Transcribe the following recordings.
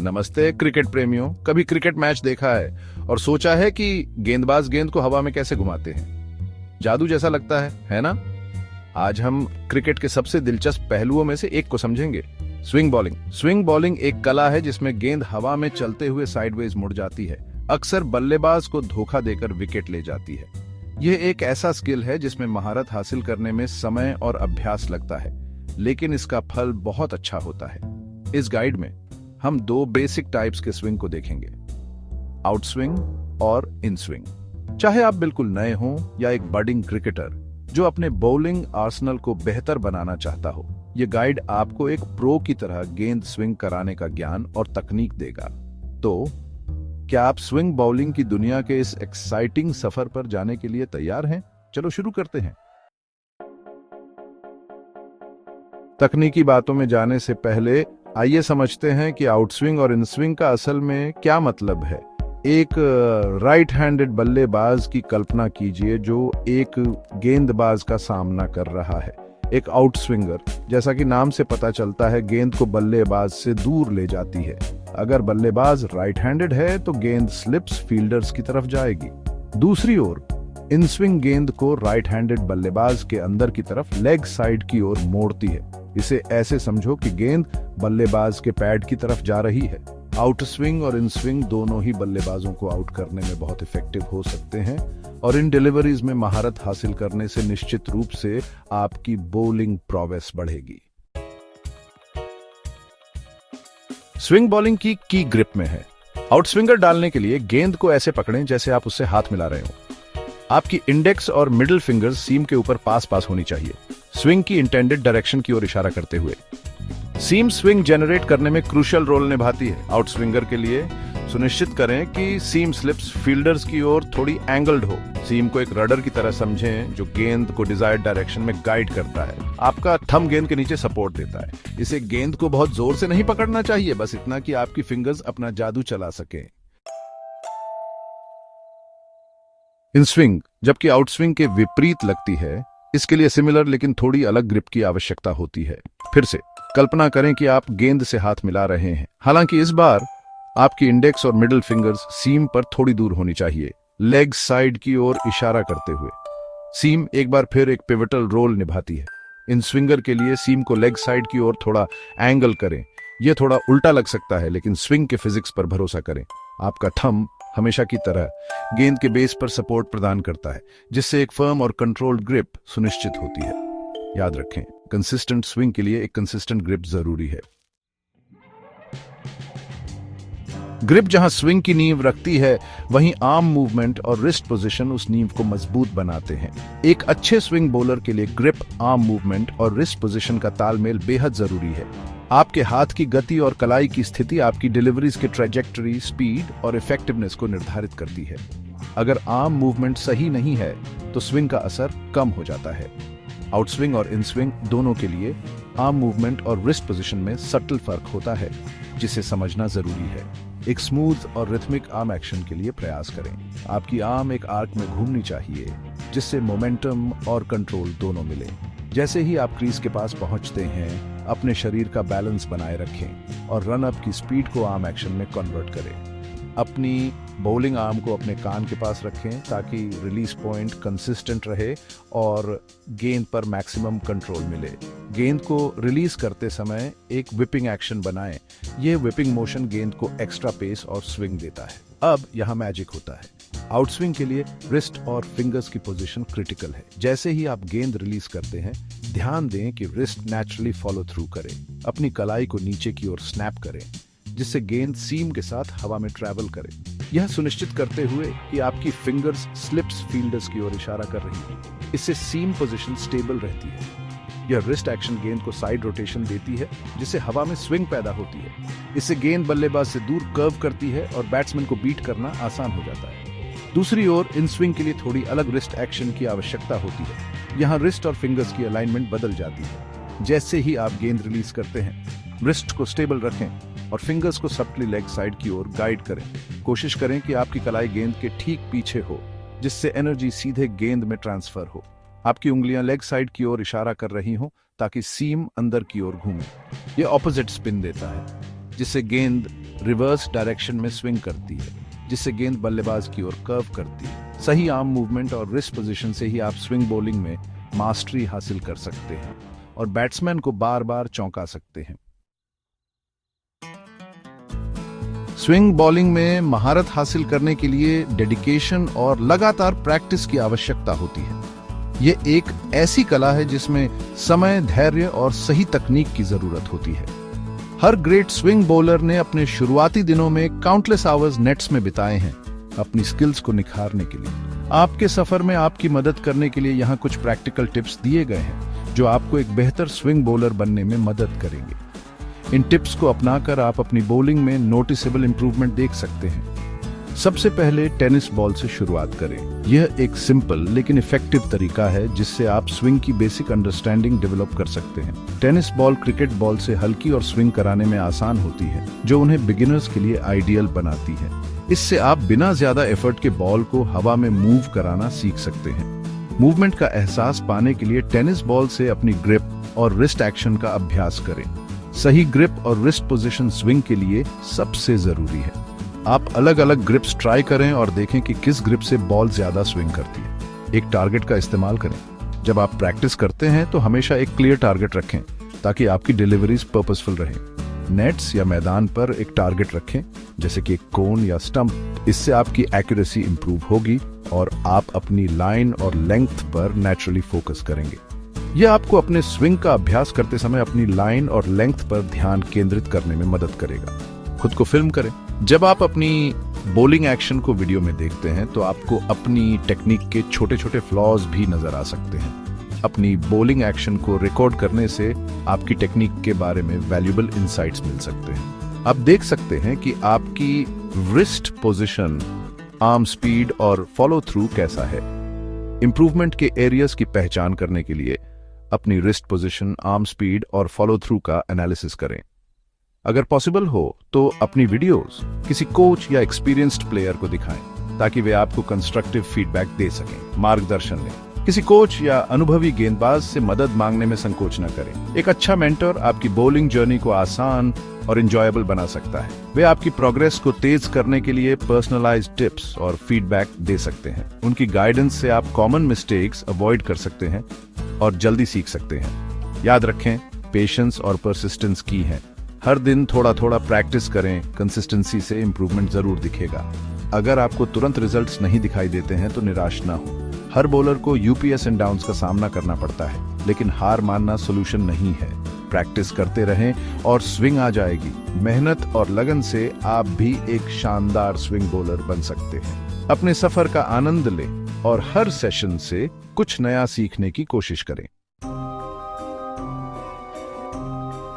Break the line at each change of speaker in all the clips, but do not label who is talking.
नमस्ते क्रिकेट प्रेमियों। कभी क्रिकेट मैच देखा है और सोचा है कि गेंदबाज गेंद को हवा में कैसे घुमाते हैं? जादू जैसा लगता है ना? आज हम क्रिकेट के सबसे दिलचस्प पहलुओं में से एक को समझेंगे, स्विंग बॉलिंग। स्विंग बॉलिंग एक कला है जिसमें गेंद हवा में चलते हुए साइडवेज मुड़ जाती है, अक्सर बल्लेबाज को धोखा देकर विकेट ले जाती है। यह एक ऐसा स्किल है जिसमें महारत हासिल करने में समय और अभ्यास लगता है, लेकिन इसका फल बहुत अच्छा होता है। इस गाइड में हम दो बेसिक टाइप्स के स्विंग को देखेंगे, आउट स्विंग और इन स्विंग। चाहे आप बिल्कुल नए हों या एक बडिंग क्रिकेटर जो अपने बॉलिंग आर्सेनल को बेहतर बनाना चाहता हो, यह गाइड आपको एक प्रो की तरह गेंद स्विंग कराने का ज्ञान और तकनीक देगा। तो क्या आप स्विंग बॉलिंग की दुनिया के इस एक्साइटिंग सफर पर जाने के लिए तैयार हैं? चलो शुरू करते हैं। तकनीकी बातों में जाने से पहले आइए समझते हैं कि आउटस्विंग और इनस्विंग का असल में क्या मतलब है। एक राइट हैंडेड बल्लेबाज की कल्पना कीजिए जो एक गेंदबाज का सामना कर रहा है। एक आउटस्विंगर, जैसा कि नाम से पता चलता है, गेंद को बल्लेबाज से दूर ले जाती है। अगर बल्लेबाज राइट हैंडेड है तो गेंद स्लिप्स फील्डर्स की तरफ जाएगी। दूसरी ओर इनस्विंग गेंद को राइट हैंडेड बल्लेबाज के अंदर की तरफ लेग साइड की ओर मोड़ती है। इसे ऐसे समझो कि गेंद बल्लेबाज के पैड की तरफ जा रही है। आउट स्विंग और इन स्विंग दोनों ही बल्लेबाजों को आउट करने में बहुत इफेक्टिव हो सकते हैं और इन डिलीवरीज में महारत हासिल करने से निश्चित रूप से आपकी बॉलिंग प्रोवेस बढ़ेगी। स्विंग बॉलिंग की ग्रिप में है। आउट स्विंगर डालने के लिए गेंद को ऐसे पकड़ें जैसे आप उससे हाथ मिला रहे हो। आपकी इंडेक्स और मिडिल फिंगर्स सीम के ऊपर पास होनी चाहिए, स्विंग की इंटेंडेड डायरेक्शन की ओर इशारा करते हुए। सीम स्विंग जनरेट करने में क्रूशियल रोल निभाती है। आउट स्विंगर के लिए सुनिश्चित करें कि सीम स्लिप्स फील्डर्स की ओर थोड़ी एंगल्ड हो। सीम को एक रडर की तरह समझें जो गेंद को डिजायर्ड डायरेक्शन में गाइड करता है। आपका थंब गेंद के नीचे सपोर्ट देता है। इसे गेंद को बहुत जोर से नहीं पकड़ना चाहिए, बस इतना कि आपकी फिंगर्स अपना जादू चला सके। इन स्विंग जबकि आउट स्विंग के विपरीत लगती है, इसके लिए सिमिलर लेकिन थोड़ी अलग ग्रिप की आवश्यकता होती है। फिर से कल्पना करें कि आप गेंद से हाथ मिला रहे हैं, हालांकि इस बार आपकी इंडेक्स और मिडिल फिंगर्स सीम पर थोड़ी दूर होनी चाहिए, लेग साइड की ओर इशारा करते हुए। सीम एक बार फिर एक पिवटल रोल निभाती है। इन स्विंगर के लिए सीम को लेग साइड की ओर थोड़ा एंगल करें। यह थोड़ा उल्टा लग सकता है, लेकिन स्विंग के फिजिक्स पर भरोसा करें। आपका थंब हमेशा की तरह गेंद के बेस पर सपोर्ट प्रदान करता है, जिससे एक फर्म और कंट्रोल्ड ग्रिप सुनिश्चित होती है। याद रखें, कंसिस्टेंट स्विंग के लिए एक कंसिस्टेंट ग्रिप जरूरी है। ग्रिप जहां स्विंग की नींव रखती है, वहीं आर्म मूवमेंट और रिस्ट पोजीशन उस नींव को मजबूत बनाते हैं। एक अच्छे स्विंग बॉलर के लिए ग्रिप, आर्म मूवमेंट और रिस्ट पोजीशन का तालमेल बेहद जरूरी है। आपके हाथ की गति और कलाई की स्थिति आपकी डिलीवरीज के ट्रैजेक्टरी, स्पीड और इफेक्टिवनेस को निर्धारित करती है। अगर आर्म मूवमेंट सही नहीं है तो स्विंग का असर कम हो जाता है। आउट स्विंग और इन स्विंग दोनों के लिए आर्म मूवमेंट और रिस्ट पोजीशन में सटल फर्क होता है, जिसे समझना जरूरी है। एक स्मूथ और रिथमिक आर्म एक्शन के लिए प्रयास करें। आपकी आर्म एक आर्क में घूमनी चाहिए, जिससे मोमेंटम और कंट्रोल दोनों मिले। जैसे ही आप क्रीज के पास पहुंचते हैं, अपने शरीर का बैलेंस बनाए रखें और रन अप की स्पीड को आर्म एक्शन में कन्वर्ट करें। अपनी बॉलिंग आर्म को अपने कान के पास रखें ताकि रिलीज पॉइंट कंसिस्टेंट रहे और गेंद पर मैक्सिमम कंट्रोल मिले। गेंद को रिलीज करते समय एक विपिंग एक्शन बनाएं। यह विपिंग मोशन गेंद को एक्स्ट्रा पेस और स्विंग देता है। अब यहाँ मैजिक होता है। आउट स्विंग के लिए रिस्ट और फिंगर्स की पोजीशन क्रिटिकल है। जैसे ही आप गेंद रिलीज करते हैं, ध्यान दें कि रिस्ट नेचुरली फॉलो थ्रू करे। अपनी कलाई को नीचे की ओर स्नैप करें, जिससे गेंद सीम के साथ हवा में ट्रैवल करे। यह सुनिश्चित करते हुए कि आपकी फिंगर्स स्लिप्स फील्डर्स की ओर इशारा कर रही हैं। इससे सीम पोजीशन स्टेबल रहती है। यह रिस्ट एक्शन गेंद को साइड रोटेशन देती है, जिससे हवा में स्विंग पैदा होती है। इससे गेंद बल्लेबाज से दूर कर्व करती है और बैट्समैन को बीट करना आसान हो जाता है। दूसरी ओर इन स्विंग के लिए थोड़ी अलग रिस्ट एक्शन की आवश्यकता होती है। यहाँ रिस्ट और फिंगर्स की अलाइनमेंट बदल जाती है। जैसे ही आप गेंद रिलीज करते हैं, रिस्ट को स्टेबल रखें और फिंगर्स को सटली लेग साइड की ओर गाइड करें। कोशिश करें कि आपकी कलाई गेंद के ठीक पीछे हो, जिससे एनर्जी सीधे गेंद में ट्रांसफर हो। आपकी उंगलियां लेग साइड की ओर इशारा कर रही हो ताकि सीम अंदर की ओर घूमे। यह ऑपोजिट स्पिन देता है। जिससे गेंद रिवर्स डायरेक्शन में स्विंग करती है, जिससे गेंद बल्लेबाज की ओर कर्व करती है। सही आर्म मूवमेंट और रिस्ट पोजीशन से ही आप स्विंग बॉलिंग में मास्टरी हासिल कर सकते हैं और बैट्समैन को बार बार चौंका सकते हैं। स्विंग बॉलिंग में महारत हासिल करने के लिए डेडिकेशन और लगातार प्रैक्टिस की आवश्यकता होती है। ये एक ऐसी कला है जिसमें समय, धैर्य और सही तकनीक की जरूरत होती है। हर ग्रेट स्विंग बॉलर ने अपने शुरुआती दिनों में काउंटलेस आवर्स नेट्स में बिताए हैं अपनी स्किल्स को निखारने के लिए। आपके सफर में आपकी मदद करने के लिए यहाँ कुछ प्रैक्टिकल टिप्स दिए गए हैं जो आपको एक बेहतर स्विंग बॉलर बनने में मदद करेंगे। इन टिप्स को अपनाकर आप अपनी बॉलिंग में नोटिसेबल इंप्रूवमेंट देख सकते हैं। सबसे पहले टेनिस बॉल से शुरुआत करें। यह एक सिंपल लेकिन इफेक्टिव तरीका है जिससे आप स्विंग की बेसिक अंडरस्टैंडिंग डेवलप कर सकते हैं। टेनिस बॉल क्रिकेट बॉल से हल्की और स्विंग कराने में आसान होती है, जो उन्हें बिगिनर्स के लिए आइडियल बनाती है। इससे आप बिना ज्यादा एफर्ट के बॉल को हवा में मूव कराना सीख सकते हैं। मूवमेंट का एहसास पाने के लिए टेनिस बॉल से अपनी ग्रिप और रिस्ट एक्शन का अभ्यास करें। सही ग्रिप और रिस्ट पोजीशन स्विंग के लिए सबसे जरूरी है। आप अलग अलग ग्रिप्स ट्राई करें और देखें कि किस ग्रिप से बॉल ज्यादा स्विंग करती है। एक टारगेट का इस्तेमाल करें। जब आप प्रैक्टिस करते हैं तो हमेशा एक क्लियर टारगेट रखें ताकि आपकी डिलीवरीज पर्पसफुल रहें। नेट्स या मैदान पर एक टारगेट रखें, जैसे कि एक कोन या स्टंप। इससे आपकी एक्यूरेसी इंप्रूव होगी और आप अपनी लाइन और लेंथ पर नेचुरली फोकस करेंगे। यह आपको अपने स्विंग का अभ्यास करते समय अपनी लाइन और लेंथ पर ध्यान केंद्रित करने में मदद करेगा। खुद को फिल्म करें। जब आप अपनी बॉलिंग एक्शन को वीडियो में देखते हैं तो आपको अपनी टेक्निक के छोटे छोटे फ्लॉज भी नजर आ सकते हैं। अपनी बॉलिंग एक्शन को रिकॉर्ड करने से आपकी टेक्निक के बारे में वैल्यूएबल इंसाइट्स मिल सकते हैं। आप देख सकते हैं कि आपकी रिस्ट पोजीशन, आर्म स्पीड और फॉलो थ्रू कैसा है। इंप्रूवमेंट के एरियाज की पहचान करने के लिए अपनी रिस्ट पोजीशन, आर्म स्पीड और फॉलो थ्रू का एनालिसिस करें। अगर पॉसिबल हो तो अपनी वीडियोस किसी कोच या एक्सपीरियंस्ड प्लेयर को दिखाएं ताकि वे आपको कंस्ट्रक्टिव फीडबैक दे सकें, मार्गदर्शन लें। किसी कोच या अनुभवी गेंदबाज से मदद मांगने में संकोच न करें। एक अच्छा मेंटर आपकी बॉलिंग जर्नी को आसान और एंजॉयबल बना सकता है। वे आपकी प्रोग्रेस को तेज करने के लिए पर्सनलाइज्ड टिप्स और फीडबैक दे सकते हैं। उनकी गाइडेंस से आप कॉमन मिस्टेक्स अवॉइड कर सकते हैं और जल्दी सीख सकते हैं। याद रखें, पेशेंस और परसिस्टेंस की है। हर दिन थोड़ा थोड़ा प्रैक्टिस करें। कंसिस्टेंसी से इंप्रूवमेंट जरूर दिखेगा। अगर आपको तुरंत रिजल्ट्स नहीं दिखाई देते हैं तो निराश ना हो। हर बॉलर को यूपीएस एंड डाउन्स का सामना करना पड़ता है, लेकिन हार मानना सोल्यूशन नहीं है। प्रैक्टिस करते रहें और स्विंग आ जाएगी। मेहनत और लगन से आप भी एक शानदार स्विंग बॉलर बन सकते हैं। अपने सफर का आनंद लें और हर सेशन से कुछ नया सीखने की कोशिश करें।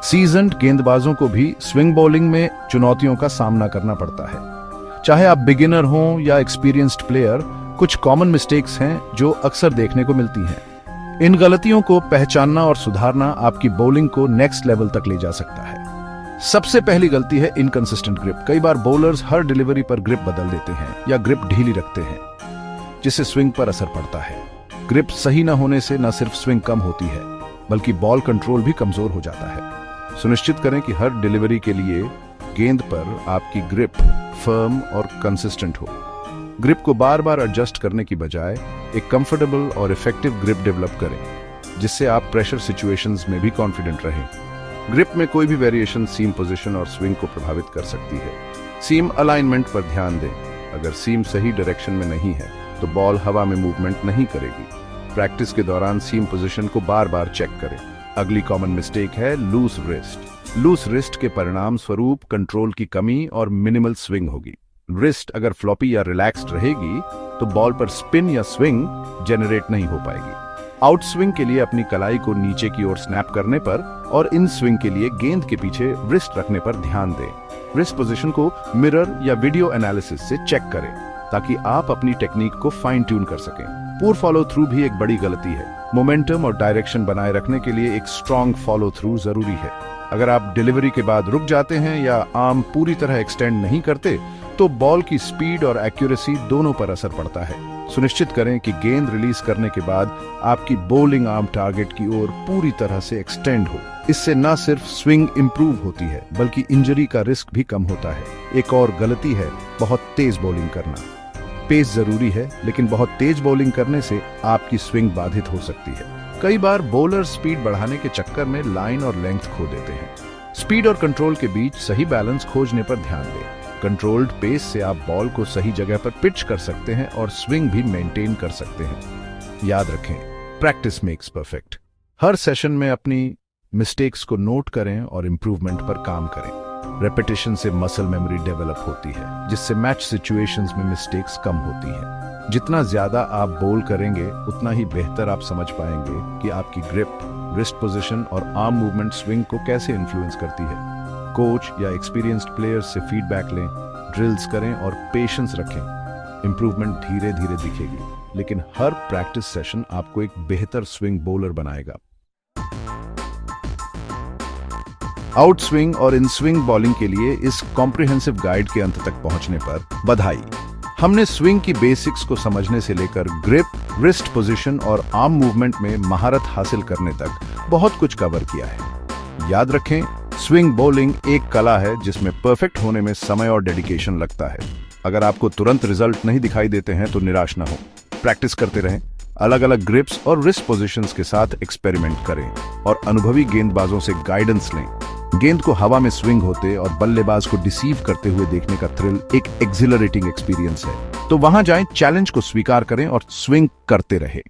सीजन्ड गेंदबाजों को भी स्विंग बॉलिंग में चुनौतियों का सामना करना पड़ता है। चाहे आप बिगिनर हों या एक्सपीरियंस्ड प्लेयर, कुछ कॉमन मिस्टेक्स हैं जो अक्सर देखने को मिलती हैं। इन गलतियों को पहचानना और सुधारना आपकी बॉलिंग को नेक्स्ट लेवल तक ले जा सकता है। सबसे पहली गलती है इनकंसिस्टेंट ग्रिप। कई बार बॉलर्स हर डिलीवरी पर ग्रिप बदल देते हैं या ग्रिप ढीली रखते हैं, जिससे स्विंग पर असर पड़ता है। ग्रिप सही न होने से न सिर्फ स्विंग कम होती है, बल्कि बॉल कंट्रोल भी कमजोर हो जाता है। सुनिश्चित करें कि हर डिलीवरी के लिए गेंद पर आपकी ग्रिप फर्म और कंसिस्टेंट हो। ग्रिप को बार बार एडजस्ट करने की बजाय एक कंफर्टेबल और इफेक्टिव ग्रिप डेवलप करें, जिससे आप प्रेशर सिचुएशंस में भी कॉन्फिडेंट रहें। ग्रिप में कोई भी वेरिएशन सीम पोजीशन और स्विंग को प्रभावित कर सकती है। सीम अलाइनमेंट पर ध्यान दें। अगर सीम सही डायरेक्शन में नहीं है तो बॉल हवा में मूवमेंट नहीं करेगी। प्रैक्टिस के दौरान सीम पोजीशन को बार बार चेक करें। अगली कॉमन मिस्टेक है लूज रिस्ट। लूज रिस्ट के परिणाम स्वरूप कंट्रोल की कमी और मिनिमल स्विंग होगी। रिस्ट अगर फ्लॉपी या रिलैक्स्ड रहेगी तो बॉल पर स्पिन या स्विंग जनरेट नहीं हो पाएगी। आउट स्विंग के लिए अपनी कलाई को नीचे की ओर स्नैप करने पर और इन स्विंग के लिए गेंद के पीछे रिस्ट रखने पर ध्यान दें। रिस्ट पोजीशन को मिरर या वीडियो एनालिसिस से चेक करें ताकि आप अपनी टेक्निक को फाइन ट्यून कर सकें। पूर फॉलो थ्रू भी एक बड़ी गलती है। मोमेंटम और डायरेक्शन बनाए रखने के लिए एक स्ट्रॉन्ग फॉलो थ्रू जरूरी है। अगर आप डिलीवरी के बाद रुक जाते हैं या आर्म पूरी तरह एक्सटेंड नहीं करते तो बॉल की स्पीड और एक्यूरेसी दोनों पर असर पड़ता है। सुनिश्चित करें कि गेंद रिलीज करने के बाद आपकी बॉलिंग आर्म टारगेट की ओर पूरी तरह से एक्सटेंड हो। इससे न सिर्फ स्विंग इंप्रूव होती है बल्कि इंजरी का रिस्क भी कम होता है। एक और गलती है बहुत तेज बॉलिंग करना। पेस जरूरी है, लेकिन बहुत तेज बॉलिंग करने से आपकी स्विंग बाधित हो सकती है। कई बार बॉलर स्पीड बढ़ाने के चक्कर में लाइन और लेंथ खो देते हैं। स्पीड और कंट्रोल के बीच सही बैलेंस खोजने पर ध्यान दें। कंट्रोल्ड पेस से आप बॉल को सही जगह पर पिच कर सकते हैं और स्विंग भी मेंटेन कर सकते हैं। याद रखें, प्रैक्टिस मेक्स परफेक्ट। हर सेशन में अपनी मिस्टेक्स को नोट करें और इम्प्रूवमेंट पर काम करें। रेपिटेशन से मसल मेमोरी डेवलप होती है, जिससे मैच सिचुएशंस में मिस्टेक्स कम होती हैं। जितना ज्यादा आप बोल करेंगे उतना ही बेहतर आप समझ पाएंगे कि आपकी ग्रिप, रिस्ट पोजीशन और आर्म मूवमेंट स्विंग को कैसे इन्फ्लुएंस करती है। कोच या एक्सपीरियंस्ड प्लेयर्स से फीडबैक लें, ड्रिल्स करें और पेशेंस रखें। इंप्रूवमेंट धीरे धीरे दिखेगी, लेकिन हर प्रैक्टिस सेशन आपको एक बेहतर स्विंग बॉलर बनाएगा। आउट स्विंग और इन स्विंग बॉलिंग के लिए इस कॉम्प्रिहेंसिव गाइड के अंत तक पहुंचने पर बधाई। हमने स्विंग की बेसिक्स को समझने से लेकर ग्रिप, रिस्ट पोजीशन और आर्म मूवमेंट में महारत हासिल करने तक बहुत कुछ कवर किया है। याद रखें, स्विंग बॉलिंग एक कला है जिसमें परफेक्ट होने में समय और डेडिकेशन लगता है। अगर आपको तुरंत रिजल्ट नहीं दिखाई देते हैं तो निराश न हो। प्रैक्टिस करते रहें, अलग अलग ग्रिप्स और रिस्ट पोजीशंस के साथ एक्सपेरिमेंट करें और अनुभवी गेंदबाजों से गाइडेंस लें। गेंद को हवा में स्विंग होते और बल्लेबाज को डिसीव करते हुए देखने का थ्रिल एक एक्सिलरेटिंग एक्सपीरियंस है। तो वहां जाएं, चैलेंज को स्वीकार करें और स्विंग करते रहें।